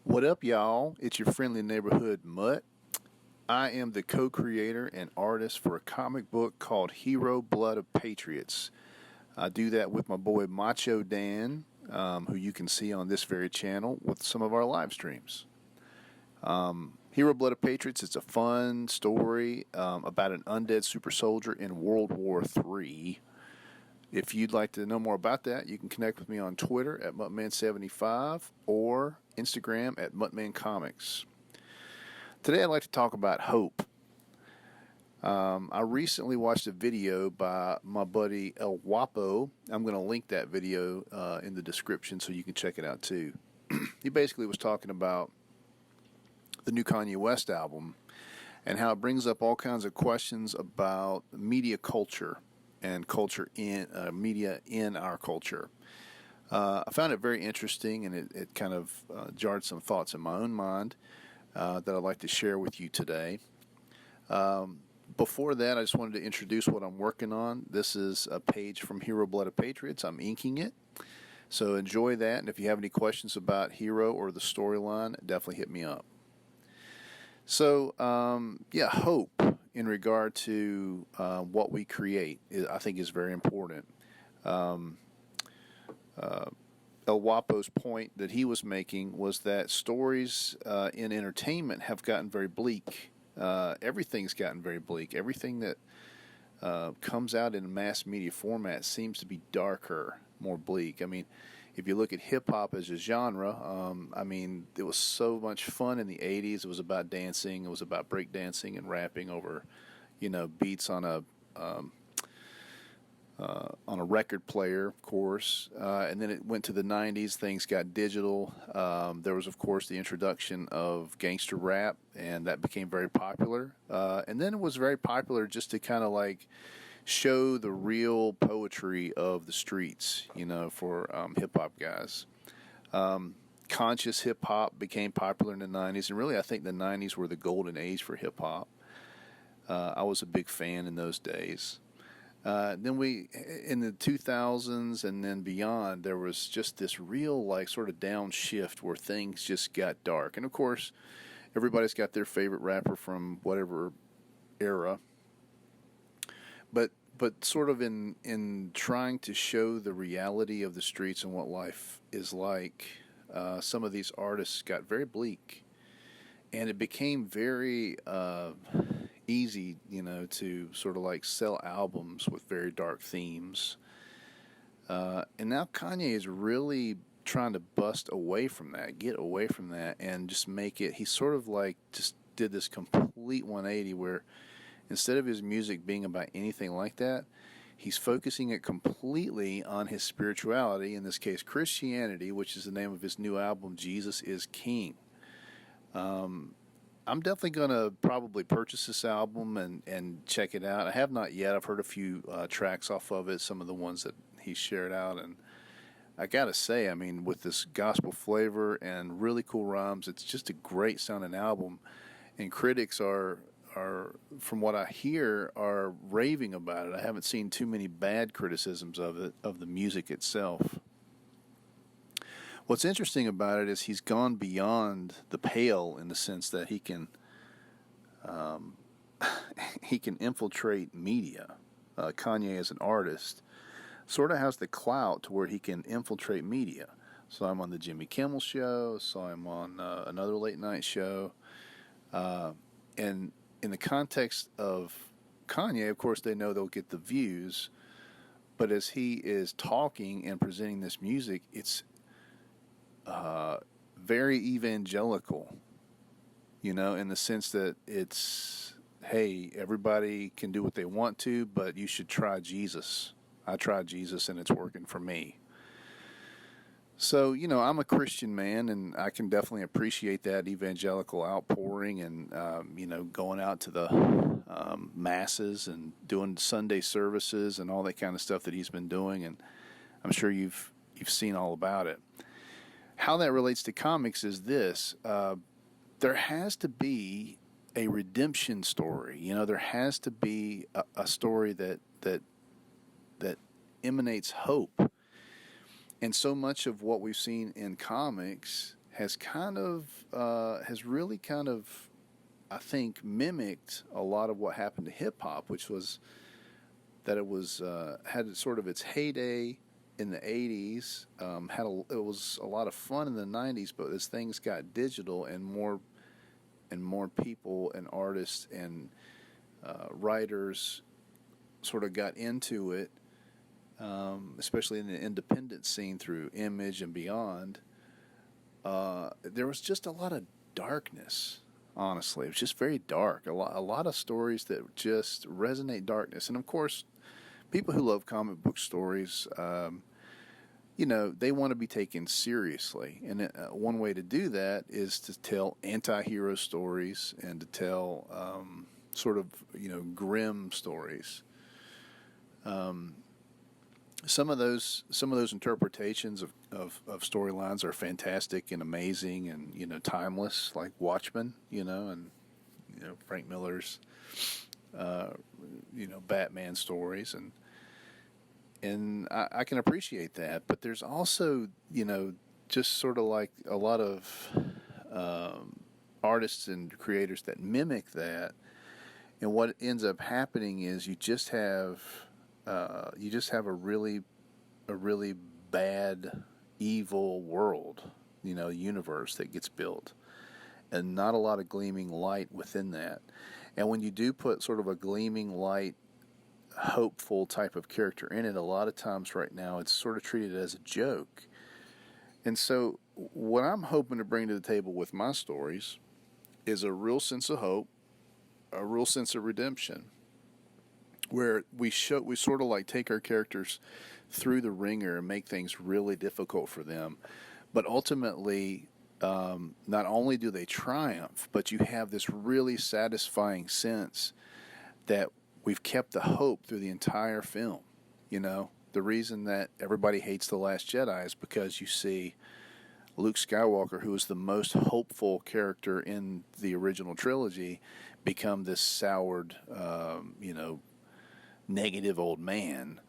What up, y'all? It's your friendly neighborhood Mutt. I am the co-creator and artist for a comic book called Hero Blood of Patriots. I do that with my boy Macho Dan, who you can see on this very channel with some of our live streams. Hero Blood of Patriots is a fun story about an undead super soldier in World War III. If you'd like to know more about that, you can connect with me on Twitter at Mutt-Man75 or Instagram at Mutt-Man Comics. Today I'd like to talk about hope. I recently watched a video by my buddy El Guapo. I'm going to link that video in the description so you can check it out too. He basically was talking about the new Kanye West album and how it brings up all kinds of questions about media culture and culture in media in our culture. I found it very interesting, and it kind of jarred some thoughts in my own mind that I'd like to share with you today. Before that, I just wanted to introduce what I'm working on. This is a page from Hero Blood of Patriots. I'm inking it, so enjoy that. And if you have any questions about Hero or the storyline, definitely hit me up. So, hope in regard to what we create, I think is very important. El Guapo's point that he was making was that stories in entertainment have gotten very bleak. Everything's gotten very bleak. Everything that comes out in a mass media format seems to be darker, more bleak. I mean, if you look at hip-hop as a genre, it was so much fun in the 80s. It was about dancing. It was about breakdancing and rapping over, beats on a record player, of course. And then it went to the 90s. Things got digital. There was, of course, the introduction of gangster rap, and that became very popular. And then it was very popular just to kind of like show the real poetry of the streets, for hip-hop guys. Conscious hip-hop became popular in the 90s, and really I think the 90s were the golden age for hip-hop. I was a big fan in those days. Then in the 2000s and then beyond, there was just this real sort of downshift where things just got dark. And of course, everybody's got their favorite rapper from whatever era. But sort of in trying to show the reality of the streets and what life is like, some of these artists got very bleak. And it became very easy, to sort of like sell albums with very dark themes. And now Kanye is really trying to bust away from that, get away from that, and just make it, he sort of like just did this complete 180 where instead of his music being about anything like that, he's focusing it completely on his spirituality, in this case Christianity, which is the name of his new album, Jesus is King. I'm definitely going to probably purchase this album and check it out. I have not yet. I've heard a few tracks off of it, some of the ones that he shared out. And I got to say, with this gospel flavor and really cool rhymes, it's just a great sounding album. And critics are from what I hear, are raving about it. I haven't seen too many bad criticisms of it, of the music itself. What's interesting about it is he's gone beyond the pale in the sense that he can infiltrate media. Kanye as an artist sort of has the clout to where he can infiltrate media. So I'm on the Jimmy Kimmel show, so I'm on another late night show. And in the context of Kanye, of course, they know they'll get the views. But as he is talking and presenting this music, it's very evangelical, in the sense that it's, hey, everybody can do what they want to, but you should try Jesus. I tried Jesus and it's working for me. So, I'm a Christian man, and I can definitely appreciate that evangelical outpouring and, going out to the masses and doing Sunday services and all that kind of stuff that he's been doing. And I'm sure you've seen all about it. How that relates to comics is this. There has to be a redemption story. There has to be a story that emanates hope. And so much of what we've seen in comics has has really kind of, I think, mimicked a lot of what happened to hip hop, which was that it was had sort of its heyday in the 80s. It was a lot of fun in the 90s, but as things got digital and more people and artists and writers sort of got into it, especially in the independent scene through Image and beyond, there was just a lot of darkness. Honestly, it was just very dark. A lot of stories that just resonate darkness, and of course, people who love comic book stories, they want to be taken seriously. And one way to do that is to tell anti-hero stories and to tell sort of, grim stories. Some of those interpretations of storylines are fantastic and amazing and timeless, like Watchmen, and Frank Miller's Batman stories, and I can appreciate that. But there's also just sort of like a lot of artists and creators that mimic that, and what ends up happening is you just have a really bad, evil world, universe that gets built, and not a lot of gleaming light within that. And when you do put sort of a gleaming light, hopeful type of character in it, a lot of times right now it's sort of treated as a joke. And so what I'm hoping to bring to the table with my stories is a real sense of hope, a real sense of redemption, where we sort of like take our characters through the ringer and make things really difficult for them, but ultimately, not only do they triumph, but you have this really satisfying sense that we've kept the hope through the entire film. The reason that everybody hates The Last Jedi is because you see Luke Skywalker, who was the most hopeful character in the original trilogy, become this soured, negative old man,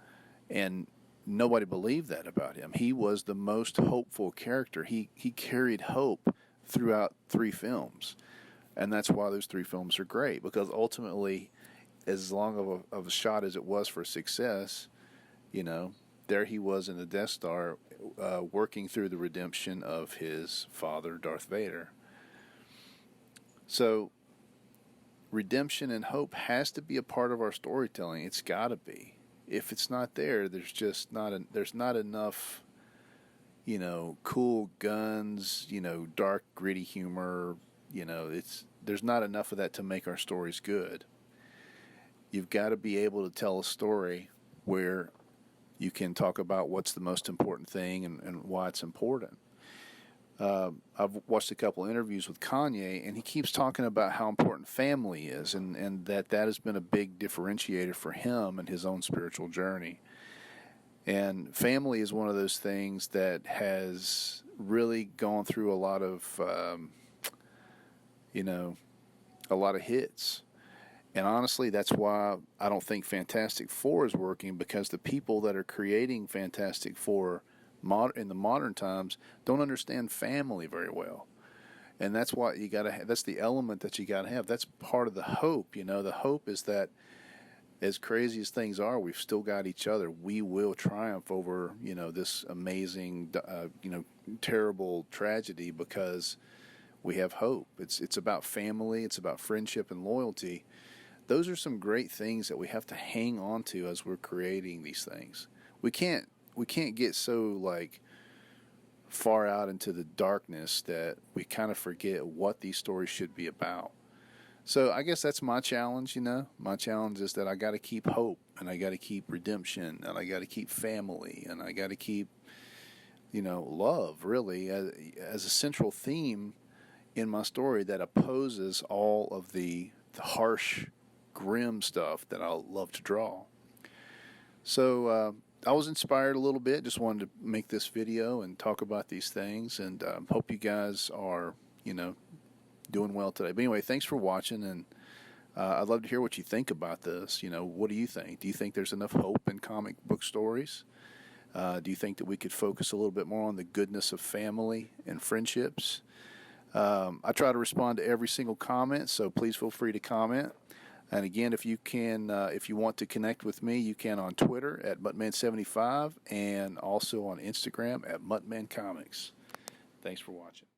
and nobody believed that about him. He was the most hopeful character. He carried hope throughout 3 films, and that's why those 3 films are great, because ultimately, as long of a shot as it was for success, there he was in the Death Star, working through the redemption of his father, Darth Vader. So redemption and hope has to be a part of our storytelling. It's got to be. If it's not there, there's not enough, cool guns, dark, gritty humor. There's not enough of that to make our stories good. You've got to be able to tell a story where you can talk about what's the most important thing and why it's important. I've watched a couple interviews with Kanye, and he keeps talking about how important family is, and that has been a big differentiator for him in his own spiritual journey. And family is one of those things that has really gone through a lot of, hits. And honestly, that's why I don't think Fantastic Four is working, because the people that are creating Fantastic Four in the modern times don't understand family very well. And that's why you got to that's the element that you got to have. That's part of the hope. The hope is that as crazy as things are, we've still got each other. We will triumph over, this amazing, terrible tragedy, because we have hope. It's about family. It's about friendship and loyalty. Those are some great things that we have to hang on to as we're creating these things. We can't get so far out into the darkness that we kind of forget what these stories should be about. So I guess that's my challenge, My challenge is that I got to keep hope, and I got to keep redemption, and I got to keep family, and I got to keep, love, really, as a central theme in my story that opposes all of the harsh, grim stuff that I love to draw. So I was inspired a little bit. Just wanted to make this video and talk about these things, and hope you guys are, doing well today. But anyway, thanks for watching, and I'd love to hear what you think about this. What do you think? Do you think there's enough hope in comic book stories? Do you think that we could focus a little bit more on the goodness of family and friendships? I try to respond to every single comment, so please feel free to comment. And again, if you want to connect with me, you can on Twitter at Mutt-Man75 and also on Instagram at Mutt-Man Comics. Thanks for watching.